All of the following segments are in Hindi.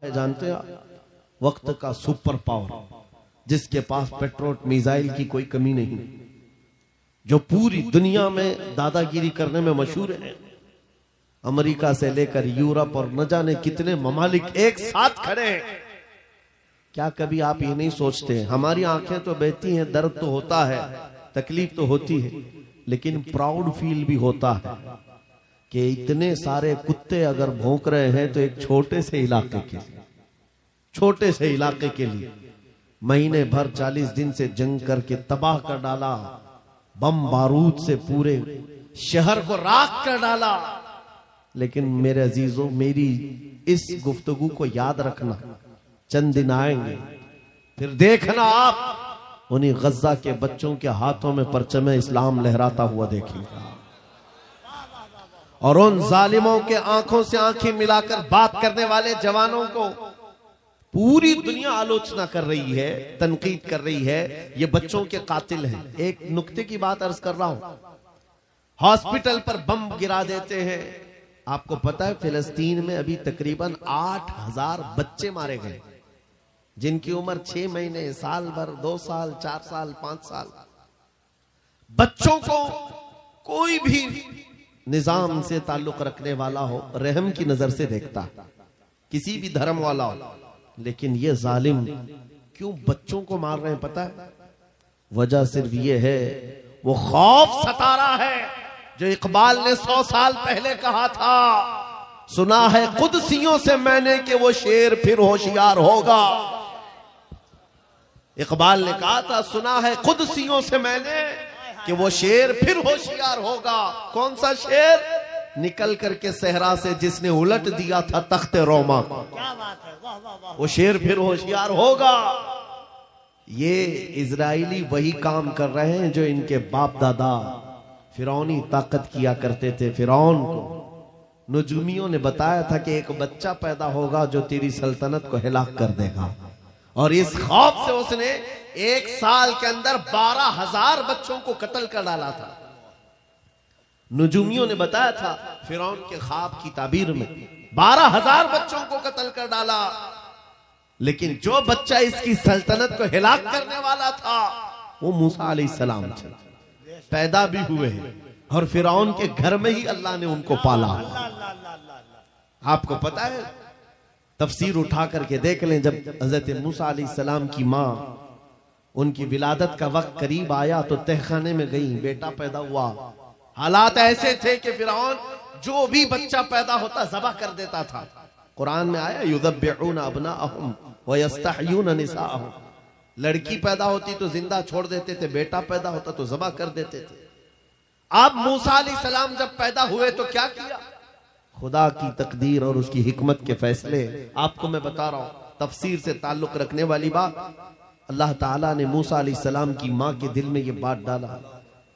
जानते हैं आप, वक्त का सुपर पावर जिसके पास पेट्रोल मिसाइल की कोई कमी नहीं, जो पूरी दुनिया में दादागिरी करने में मशहूर है। अमेरिका से लेकर यूरोप और न जाने कितने ममालिक एक साथ खड़े हैं। क्या कभी आप ये नहीं सोचते, हमारी आंखें तो बहती हैं, दर्द तो होता है, तकलीफ तो होती है, लेकिन प्राउड फील भी होता है कि इतने सारे कुत्ते अगर भौंक रहे हैं तो एक छोटे से इलाके के लिए महीने भर 40 दिन से जंग करके तबाह कर डाला, बम बारूद से पूरे शहर को राख कर डाला। लेकिन मेरे अजीजों, मेरी इस गुफ्तगू को याद रखना, चंद दिन आएंगे फिर देखना आप उन्हीं गज्जा के बच्चों के हाथों में परचम इस्लाम लहराता हुआ देखेंगे, और उन जालिमों के आंखों से आंखें मिलाकर बात करने वाले जवानों को पूरी दुनिया आलोचना कर रही है, तनकीद कर रही है, ये बच्चों के कातिल हैं। एक नुक्ते की बात अर्ज कर रहा हूं, हॉस्पिटल पर बम गिरा देते हैं। आपको पता है फिलिस्तीन में अभी तकरीबन 8000 बच्चे मारे गए, जिनकी उम्र 6 महीने, साल भर, 2 साल, 4 साल, 5 साल। बच्चों को कोई भी निजाम से ताल्लुक रखने वाला हो, रहम की नजर से देखता, किसी भी धर्म वाला हो, लेकिन ये जालिम क्यों बच्चों को मार रहे हैं पता है? वजह सिर्फ ये है, वो खौफ सता रहा है जो इकबाल ने 100 साल पहले कहा था, सुना है कुदसियों से मैंने कि वो शेर फिर होशियार होगा। इकबाल ने कहा था, सुना है कुदसियों से मैंने कि वो शेर फिर होशियार होगा। कौन सा शेर? निकल करके सहरा से जिसने उलट दिया था तख्ते रोमा को, क्या बात है, वाह वाह वाह, वो शेर फिर होशियार होगा। ये इजराइली वही काम कर रहे हैं जो इनके बाप दादा फिरौनी ताकत किया करते थे। फिरौन को नुजूमियों ने बताया था कि एक बच्चा पैदा होगा जो तेरी सल्तनत को हिलाक कर देगा, और इस खौफ से उसने 1 साल के अंदर 12,000 बच्चों को कत्ल कर डाला था। नुजूमियों ने बताया था फिरौन के ख्वाब की ताबीर में 12,000 बच्चों को कत्ल कर डाला, लेकिन जो बच्चा इसकी सल्तनत को हिलाक करने वाला था वो मूसा अलैहिस्सलाम थे। पैदा भी हुए हैं और फिरौन के घर में ही अल्लाह ने उनको पाला। आपको पता है, तफसीर उठा करके देख लें, जब हजरत मूसा अलैहिस्सलाम की माँ, उनकी विलादत का वक्त करीब आया तो तहखाने में गई, बेटा पैदा हुआ। हालात ऐसे थे कि फिरौन जो भी बच्चा पैदा होता ज़बह कर देता था। कुरान में आया, युज़ब्बिऊना अब्नाअहुम व यस्तहयूना निसाअहुम, लड़की पैदा होती तो जिंदा छोड़ देते थे, बेटा पैदा होता तो ज़बह कर देते थे। अब मूसा अलैहिस्सलाम जब पैदा हुए तो क्या किया? खुदा की तकदीर और उसकी हिकमत के फैसले आपको मैं बता रहा हूं, तफसीर से ताल्लुक रखने वाली बात। अल्लाह ताला ने मूसा अलैहिस्सलाम की माँ के दिल में ये बात डाला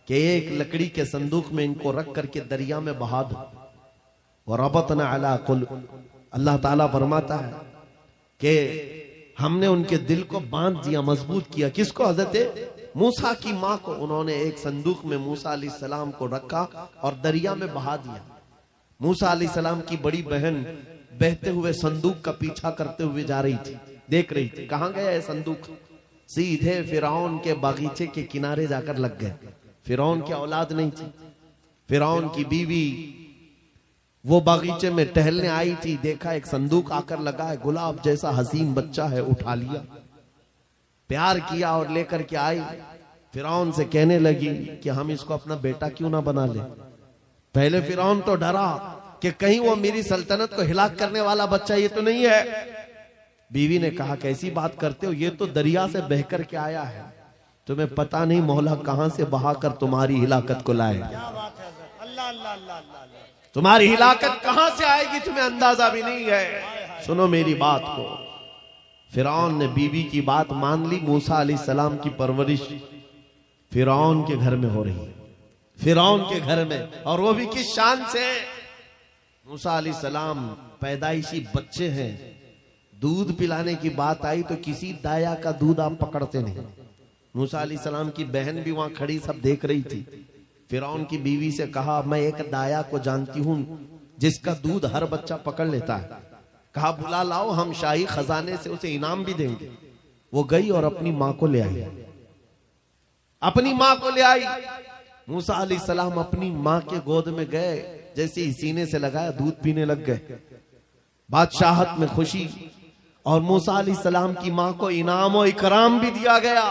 कि एक लकड़ी के संदूक में इनको रख करके दरिया में बहा दो। और रबतना अला कुल, अल्लाह ताला फरमाता है कि हमने उनके दिल को बांध दिया, मजबूत किया। किसको? हजरत मूसा की माँ को। उन्होंने एक संदूक में मूसा अलैहिस्सलाम को रखा और दरिया में बहा दिया। मूसा अलैहिस्सलाम की बड़ी बहन बहते हुए संदूक का पीछा करते हुए जा रही थी, देख रही थी कहां गया है संदूक। सीधे फिरौन के बागीचे के किनारे जाकर लग गए। फिरौन की औलाद नहीं थी, फिरौन की बीवी वो बागीचे में टहलने आई थी, देखा एक संदूक आकर लगा है, गुलाब जैसा हसीन बच्चा है, उठा लिया, प्यार किया और लेकर के आई। फिरौन से कहने लगी कि हम इसको अपना बेटा क्यों ना बना ले। पहले फिरौन तो डरा कि कहीं वो मेरी सल्तनत को हिलाक करने वाला बच्चा ये तो नहीं है। बीवी ने कहा, कैसी बात करते हो, ये तो दरिया से बह कर के आया है, तुम्हें पता नहीं मौला कहां से बहाकर तुम्हारी हिलाकत को लाए। क्या बात है, अल्लाह अल्लाह अल्लाह, तुम्हारी हिलाकत कहां से आएगी तुम्हें अंदाजा भी नहीं है। सुनो मेरी बात को। फिरौन ने बीवी की बात मान ली। मूसा अलैहिस्सलाम की परवरिश फिरौन के घर में हो रही है, फिरौन के घर में, और वो भी किस शान से। मूसा अलैहिस्सलाम पैदाइशी बच्चे हैं, दूध पिलाने की बात आई तो किसी दाया का दूध आप पकड़ते नहीं। मूसा अलैहिस्सलाम की बहन भी वहां खड़ी सब देख रही थी। फिरौन की बीवी से कहा, मैं एक दाया को जानती हूं जिसका दूध हर बच्चा पकड़ लेता है, कहा बुला लाओ, हम शाही खजाने से उसे इनाम भी देंगे। वो गई और अपनी मां को ले आई, अपनी मां को ले आई। मूसा अलैहिस्सलाम अपनी मां के गोद में गए, जैसे ही सीने से लगाया दूध पीने लग गए। बादशाहत में खुशी, और मूसा अलैहिस्सलाम की मां को इनाम और इकराम भी दिया गया।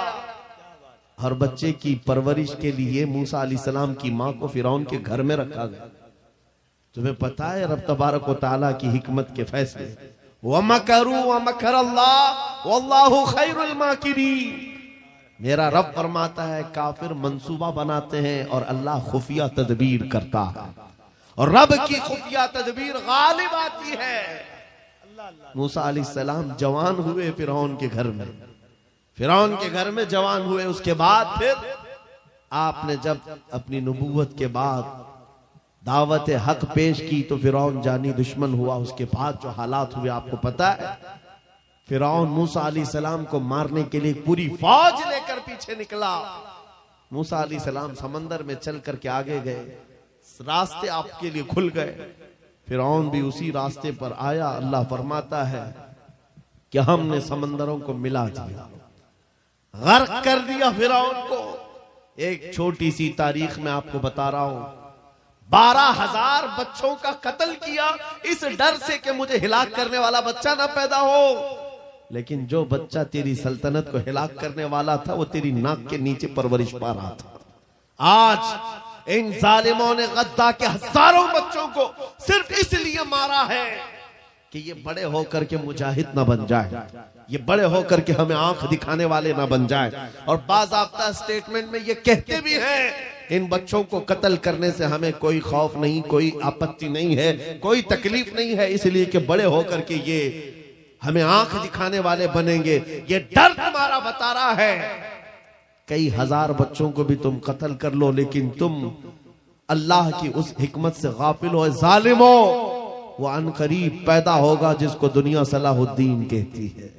हर बच्चे की परवरिश के लिए मूसा अलैहिस्सलाम की मां को फिरौन के घर में रखा गया। तुम्हें पता है रब तबारक व तआला की हिकमत के फैसले। वमकरू वमकरल्लाह वल्लाहु खैरुल माकिरीन। मेरा रब फरमाता है काफिर मंसूबा बनाते हैं और अल्लाह खुफिया तदबीर करता है, और रब की खुफिया तदबीर गालिब आती है। मूसा अलैहिस्सलाम जवान हुए फिरौन के घर में, फिरौन के घर में जवान हुए। उसके बाद फिर आपने जब अपनी नबूवत के बाद दावत हक पेश की तो फिरौन जानी दुश्मन हुआ। उसके बाद जो हालात हुए आपको पता है। फिरौन मूसा अलैहिस्सलाम को मारने के लिए पूरी फौज लेकर पीछे निकला। मूसा अलैहिस्सलाम समंदर में चल करके आगे गए, रास्ते आपके लिए खुल गए। फिरौन भी उसी रास्ते पर आया। अल्लाह फरमाता है कि हमने समंदरों को मिला दिया, गर्क कर दिया फिरौन को। एक छोटी सी तारीख में आपको बता रहा हूं, 12,000 बच्चों का कत्ल किया इस डर से कि मुझे हिलाक करने वाला बच्चा ना पैदा हो। लेकिन जो बच्चा तेरी सल्तनत को हिलाक करने वाला था वो तेरी नाक के नीचे परवरिश पा रहा था। आज इन जालिमों ने गद्दा के हजारों बच्चों को सिर्फ इसलिए मारा है कि ये बड़े होकर के मुजाहिद ना बन जाए, ये बड़े होकर के हमें आंख दिखाने वाले ना बन जाए। और बाज़ाब्ता स्टेटमेंट में ये कहते भी हैं इन बच्चों को कत्ल करने से हमें कोई खौफ नहीं, कोई आपत्ति नहीं है, कोई तकलीफ नहीं है, इसलिए कि बड़े होकर के ये हमें आंख दिखाने वाले बनेंगे। ये डर तुम्हारा बता रहा है। कई हजार बच्चों को भी तुम कत्ल कर लो, लेकिन तुम अल्लाह की उस हिकमत से गाफिल हो। जालिमो, वो अनकरीब पैदा होगा जिसको दुनिया सलाहुद्दीन कहती है,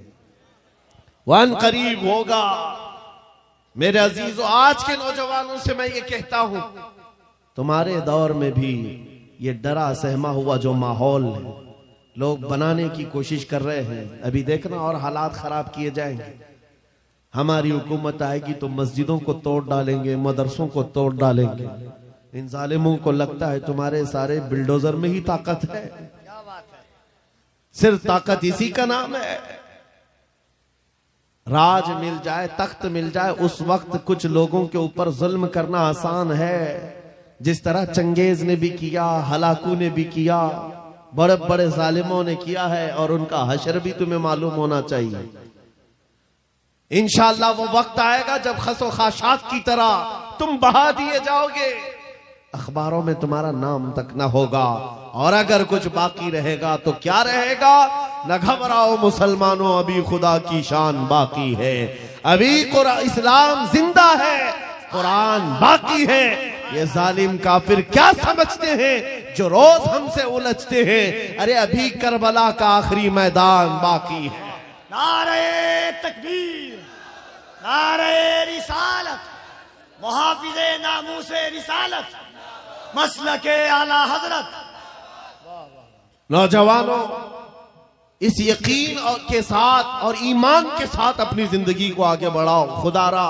वो अनकरीब होगा। मेरे अजीजों, आज के नौजवानों से मैं ये कहता हूं, तुम्हारे दौर में भी ये डरा सहमा हुआ जो माहौल है लोग बनाने की कोशिश कर रहे हैं, अभी देखना और हालात खराब किए जाएंगे। हमारी हुकूमत आएगी तो मस्जिदों को तोड़ डालेंगे, मदरसों को तोड़ डालेंगे। इन जालिमों को लगता है तुम्हारे सारे बिल्डोजर में ही ताकत है। सिर्फ ताकत इसी का नाम है। राज मिल जाए, तख्त मिल जाए, उस वक्त कुछ लोगों के ऊपर जुल्म करना आसान है, जिस तरह चंगेज ने भी किया, हलाकू ने भी किया, बड़े बड़े जालिमों ने किया है, और उनका हशर भी तुम्हें मालूम होना चाहिए। इंशाअल्लाह वो वक्त आएगा जब खसो खाशात की तरह तुम बहा दिए जाओगे, अखबारों में तुम्हारा नाम तक ना होगा। और अगर कुछ बाकी रहेगा तो क्या रहेगा? न घबराओ मुसलमानों, अभी खुदा की शान बाकी है, अभी इस्लाम जिंदा है, कुरान बाकी है। ये जालिम काफिर क्या समझते हैं जो रोज हमसे उलझते हैं? अरे अभी करबला का आखिरी मैदान बाकी है। नारे तकबीर, नारे रिसालत, मुहाफिज़े नामूसे रिसालत, मसलके आला हजरत। नौजवानों, इस यकीन और के साथ और ईमान के साथ अपनी जिंदगी को आगे बढ़ाओ। खुदारा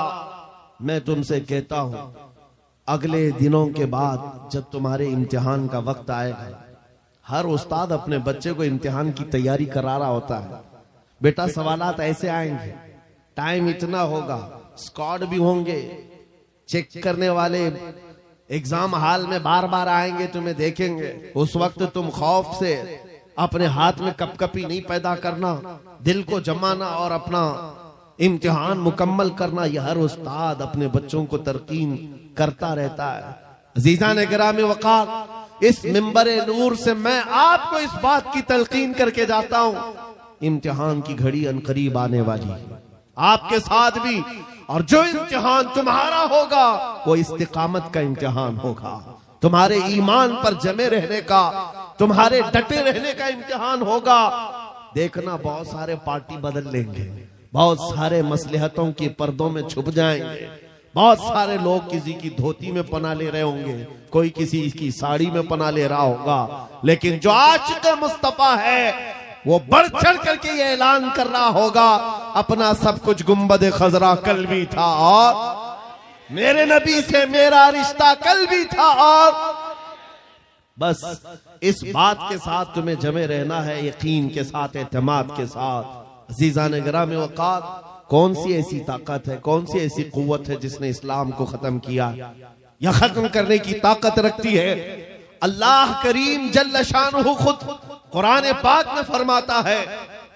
मैं तुमसे कहता हूं, अगले दिनों के बाद जब तुम्हारे इम्तिहान का वक्त आएगा, हर उस्ताद अपने बच्चे को इम्तिहान की तैयारी करा रहा होता है। बेटा सवालात ऐसे आएंगे, टाइम इतना होगा, स्क्वाड भी होंगे, चेक करने वाले एग्जाम हॉल में बार बार आएंगे, तुम्हें देखेंगे। उस वक्त तुम खौफ से अपने हाथ में कपकपी नहीं पैदा करना, दिल को जमाना और अपना इम्तिहान मुकम्मल करना। यह हर उस्ताद अपने बच्चों को तरकीन करता रहता है। अजीज़ान गिरामी वक़ार, इस मिंबरे नूर से मैं आपको इस बात की तलकीन करके जाता हूं, इम्तिहान की घड़ी अनकरीब आने वाली है, आपके साथ भी। और जो इम्तिहान तुम्हारा होगा वो इस्तिकामत का इम्तिहान होगा, तुम्हारे ईमान पर जमे रहने का, तुम्हारे डटे रहने का इम्तिहान होगा। देखना बहुत सारे पार्टी बदल लेंगे, बहुत सारे मसलहतों के पर्दों में छुप जाएंगे, बहुत सारे लोग किसी की धोती में पना ले रहे होंगे, कोई किसी की साड़ी में पना ले रहा होगा, लेकिन जो आशिक़ मुस्तफा है वो बढ़ चढ़ करके ये ऐलान कर रहा होगा अपना सब कुछ गुंबद खजरा कल भी था और मेरे नबी से मेरा रिश्ता कल भी था। और बस इस बात के साथ तुम्हें जमे रहना है, यकीन के साथ, एतमाद के साथ। अजीजान गिराम वक़ात, कौन सी ऐसी ताकत है, कौन सी ऐसी कुव्वत है जिसने इस्लाम को खत्म किया या खत्म करने की ताकत रखती है? अल्लाह करीम जल्ल शानुहु खुद कुरान पाक में फरमाता है,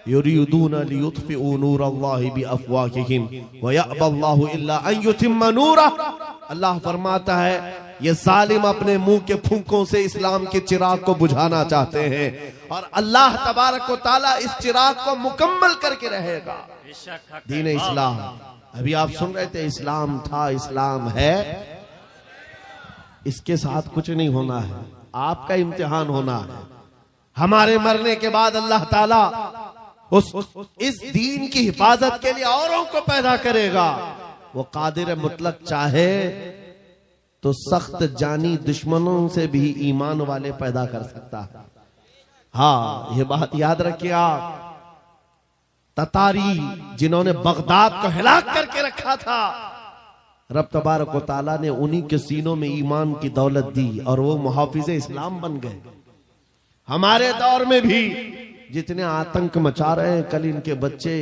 युरीदूना लियुत्फिउ नूरल्लाहि बिअफ़वाहिहिम व यअबल्लाहु इल्ला अन युतिम्मा नूरह। अल्लाह फरमाता है ये जालिम अपने मुंह के फूंकों से इस्लाम के चिराग को बुझाना चाहते हैं और अल्लाह तबारक व तआला इस चिराग को मुकम्मल करके रहेगा। दीन इस्लाम, अभी आप सुन रहे थे, इस्लाम था, इस्लाम है, इसके साथ कुछ नहीं होना है, आपका इम्तिहान होना है। हमारे मरने के बाद अल्लाह ताला इस दीन की हिफाजत के लिए औरों को पैदा करेगा। वो कादिर मुतलक चाहे तो सख्त जानी दुश्मनों से भी ईमान वाले पैदा कर सकता है। हाँ, ये बात याद रखिए आप। ततारी जिन्होंने बगदाद को हिलाक करके रखा था, रब तबारक व तआला ने उन्हीं के सीनों में ईमान की दौलत दी और वो मुहाफिज इस्लाम बन गए। हमारे दौर में भी जितने आतंक मचा रहे हैं, कल इनके बच्चे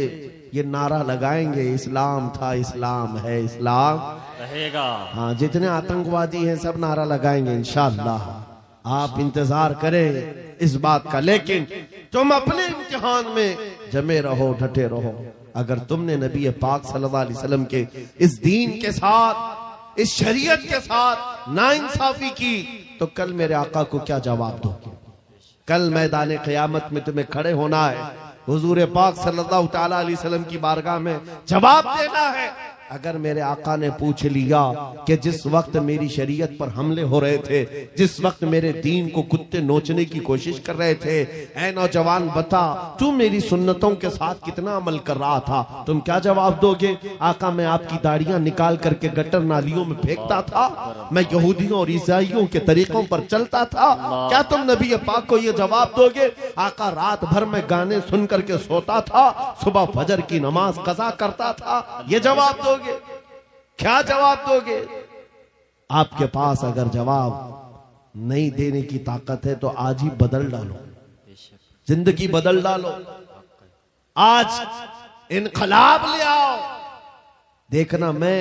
ये नारा लगाएंगे, इस्लाम था, इस्लाम है, इस्लाम रहेगा। हाँ, जितने आतंकवादी हैं सब नारा लगाएंगे इंशाअल्लाह। आप इंतजार करें इस बात का, लेकिन तुम अपने इम्तिहान में जमे रहो, डटे रहो। अगर तुमने नबी पाक सल्लल्लाहु अलैहि वसल्लम के इस दीन के साथ, इस शरीयत के साथ नाइंसाफी की, तो कल मेरे आका को क्या जवाब दोगे? कल मैदान क़यामत में तुम्हें खड़े होना है, हुजूर पाक सल्लल्लाहु तआला अलैहि वसल्लम की बारगाह में जवाब देना है। अगर मेरे आका ने पूछ लिया कि जिस वक्त मेरी शरीयत पर हमले हो रहे थे, जिस वक्त मेरे दीन को कुत्ते नोचने की कोशिश कर रहे थे, ऐ नौजवान बता तू मेरी सुन्नतों के साथ कितना अमल कर रहा था, तुम क्या जवाब दोगे? आका, मैं आपकी दाढ़ियां निकाल करके गटर नालियों में फेंकता था, मैं यहूदियों और ईसाइयों के तरीकों पर चलता था, क्या तुम नबी पाक को यह जवाब दोगे? आका, रात भर में गाने सुन करके सोता था, सुबह फजर की नमाज कज़ा करता था, ये जवाब दोगे? क्या जवाब दोगे? आपके पास अगर जवाब नहीं देने की ताकत है तो आज ही बदल डालो, जिंदगी बदल डालो, आज इनकलाब ले आओ। देखना, मैं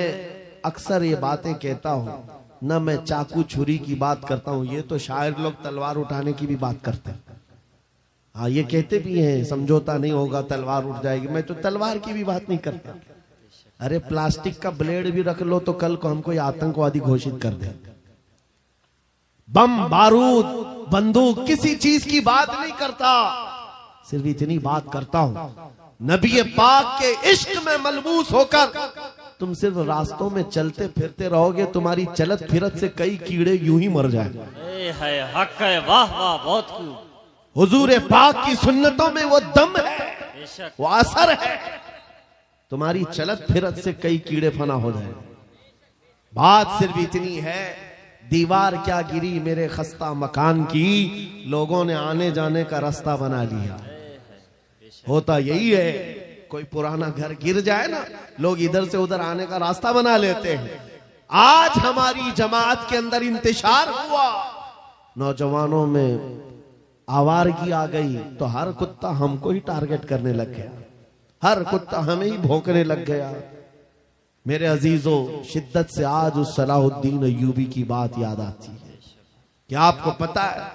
अक्सर ये बातें कहता हूं ना, मैं चाकू छुरी की बात करता हूं, ये तो शायर लोग तलवार उठाने की भी बात करते हैं। हाँ, ये कहते भी हैं समझौता नहीं होगा, तलवार उठ जाएगी। मैं तो तलवार की भी बात नहीं करता। अरे प्लास्टिक का ब्लेड भी रख लो तो कल को हमको आतंकवादी घोषित कर दे। बम, बारूद, बंदूक, किसी चीज की बात नहीं करता, सिर्फ इतनी बात करता हूं, नबी पाक के इश्क में मलबूस होकर तुम सिर्फ रास्तों में चलते फिरते रहोगे, तुम्हारी चलत फिरत से कई कीड़े यूं ही मर जाएंगे। हक है, वाह वाह, बहुत खूब। हुजूर पाक की सुन्नतों में वो दम है, वो असर है, तुम्हारी चलत फिरत से कई कीड़े फना हो जाए। बात सिर्फ इतनी है, दीवार क्या गिरी मेरे खस्ता मकान की, लोगों ने आने जाने का रास्ता बना लिया। होता यही है, कोई पुराना घर गिर जाए ना, लोग इधर से उधर आने का रास्ता बना लेते हैं। आज हमारी जमात के अंदर इंतशार हुआ, नौजवानों में आवारगी आ गई, तो हर कुत्ता हमको ही टारगेट करने लग गया, हर कुत्ता हमें ही भौंकने लग गया। मेरे अजीजों, शिद्दत से आज उस सलाहुद्दीन अय्यूबी की बात याद आती है। क्या आपको पता है,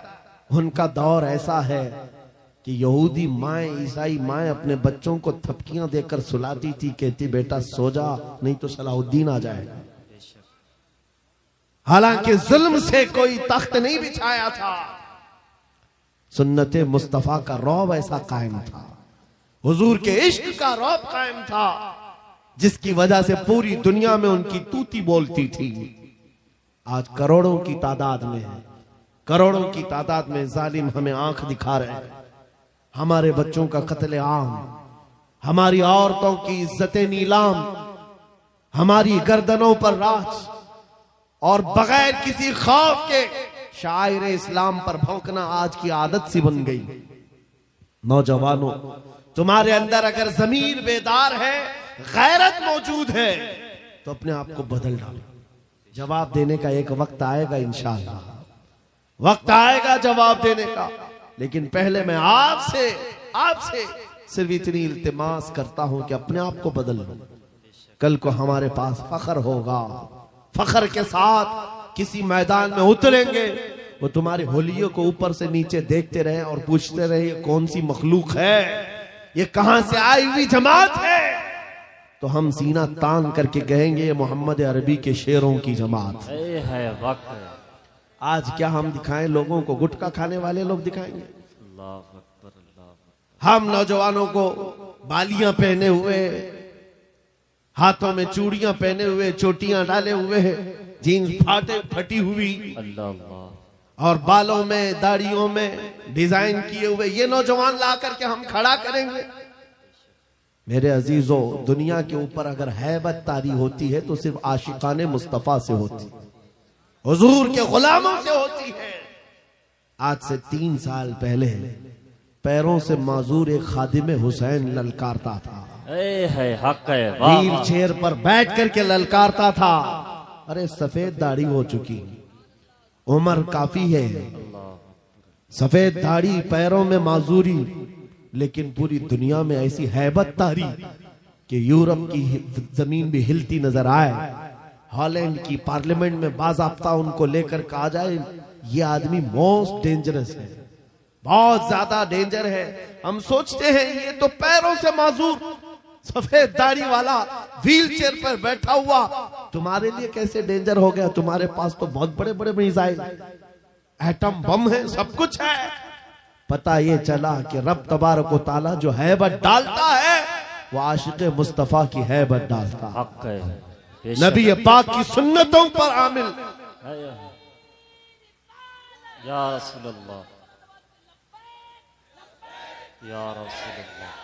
उनका दौर ऐसा है कि यहूदी माएं, ईसाई माएं अपने बच्चों को थपकियां देकर सुलाती थी, कहती बेटा सो जा, नहीं तो सलाहुद्दीन आ जाएगा। हालांकि जुल्म से कोई तख्त नहीं बिछाया था, सुन्नते मुस्तफा का रौब ऐसा कायम था, हुजूर के इश्क का रौब कायम था, जिसकी वजह से पूरी दुनिया में उनकी तूती बोलती थी। आज करोड़ों की तादाद में है, करोड़ों की तादाद में जालिम हमें आंख दिखा रहे हैं। हमारे बच्चों का कत्ले आम, हमारी औरतों की इज्जतें नीलाम, हमारी गर्दनों पर राज, और बगैर किसी खौफ के शायर इस्लाम पर भौंकना आज की आदत सी बन गई। नौजवानों, तुम्हारे अंदर अगर जमीर बेदार है, गैरत मौजूद है, तो अपने आप को बदल डालो। जवाब देने का एक वक्त आएगा, इंशाअल्लाह वक्त आएगा जवाब देने का। लेकिन पहले मैं आपसे सिर्फ इतनी इल्तिमास करता हूं कि अपने आप को बदल लो। कल को हमारे पास फख्र होगा, फख्र के साथ किसी मैदान में उतरेंगे, वो तुम्हारे होलियों को ऊपर से नीचे देखते रहे और पूछते रहे ये कौन सी मखलूक है, ये कहां से आई हुई जमात है, तो हम सीना तान करके कहेंगे ये मोहम्मद अरबी के शेरों की जमात है। वक्त है। आज क्या हम दिखाएं लोगों को? गुटखा खाने वाले लोग दिखाएंगे। अल्लाह अकबर, अल्लाह अकबर। हम नौजवानों को बालियां पहने हुए, हाथों में चूड़ियां पहने हुए, चोटियां डाले हुए, जीन्स फटी हुई, अल्लाह अल्लाह, और बालों में दाढ़ियों में डिजाइन किए हुए ये नौजवान ला करके हम खड़ा करेंगे। मेरे अजीजों, दुनिया के ऊपर अगर हैबत तारी होती है तो सिर्फ आशिकाने मुस्तफा से होती, हुजूर के गुलामों से होती है। आज से 3 साल पहले पैरों से माजूर एक खादिम हुसैन ललकारता था, है हक है। वाह व्हील वाह। चेयर पर बैठ करके ललकारता था। अरे सफेद दाढ़ी हो चुकी, उम्र काफी है, सफेद दाढ़ी, पैरों में माजूरी, लेकिन पूरी दुनिया में ऐसी हैबत तारी कि यूरोप की जमीन भी हिलती नजर आए। हॉलैंड की पार्लियामेंट में बाज़ाब्ता उनको लेकर कहा जाए ये आदमी मोस्ट डेंजरस है, बहुत ज्यादा डेंजर है। हम सोचते हैं ये तो पैरों से माजूर सफेद दाढ़ी वाला व्हील चेयर पर बैठा हुआ तुम्हारे लिए कैसे डेंजर हो गया? तुम्हारे पास तो बहुत बड़े बड़े मिसाइल, एटम बम है, सब कुछ है। पता ये चला कि रब तबारक व तआला जो हैबत डालता है वो आशिक मुस्तफा की हैबत डालता है। हक है। नबी पाक की सुन्नतों पर आमिल। या रसूल अल्लाह, या रसूल अल्लाह।